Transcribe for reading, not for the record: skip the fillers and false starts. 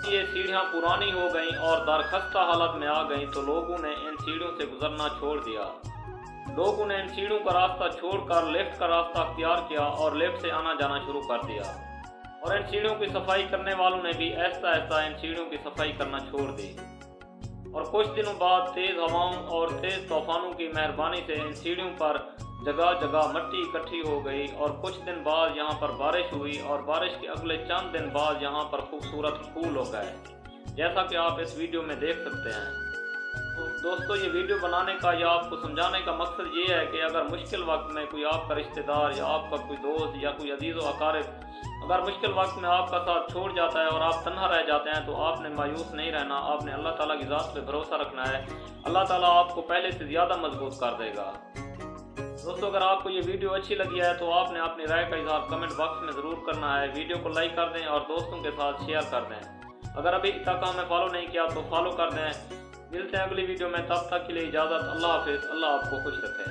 ये सीढ़ियाँ पुरानी हो गईं और दरख्स्ता हालत में आ गईं तो लोगों ने इन सीढ़ियों से गुजरना छोड़ दिया। लोगों ने इन सीढ़ियों का रास्ता छोड़कर लिफ्ट का रास्ता अख्तियार किया और लिफ्ट से आना जाना शुरू कर दिया। और इन सीढ़ियों की सफाई करने वालों ने भी आहिस्ता आहिस्ता इन सीढ़ियों की सफाई करना छोड़ दी। और कुछ दिनों बाद तेज़ हवाओं और तेज़ तूफानों की मेहरबानी से इन सीढ़ियों पर जगह जगह मिट्टी इकट्ठी हो गई और कुछ दिन बाद यहाँ पर बारिश हुई और बारिश के अगले चंद दिन बाद यहाँ पर खूबसूरत फूल हो गए, जैसा कि आप इस वीडियो में देख सकते हैं। तो दोस्तों, ये वीडियो बनाने का या आपको समझाने का मकसद ये है कि अगर मुश्किल वक्त में कोई आपका रिश्तेदार या आपका कोई दोस्त या कोई अजीज़ व अकारिब अगर मुश्किल वक्त में आपका साथ छोड़ जाता है और आप तन्हा रह जाते हैं तो आपने मायूस नहीं रहना, आपने अल्लाह ताला की ज़ात पे भरोसा रखना है। अल्लाह ताला आपको पहले से ज़्यादा मजबूत कर देगा। दोस्तों, अगर आपको ये वीडियो अच्छी लगी है तो आपने अपनी राय का इज़हार कमेंट बॉक्स में ज़रूर करना है। वीडियो को लाइक कर दें और दोस्तों के साथ शेयर कर दें। अगर अभी तक हमें फॉलो नहीं किया तो फॉलो कर दें। मिलते हैं अगली वीडियो में, तब तक के लिए इजाज़त। अल्लाह हाफिज़। अल्लाह आपको खुश रखे।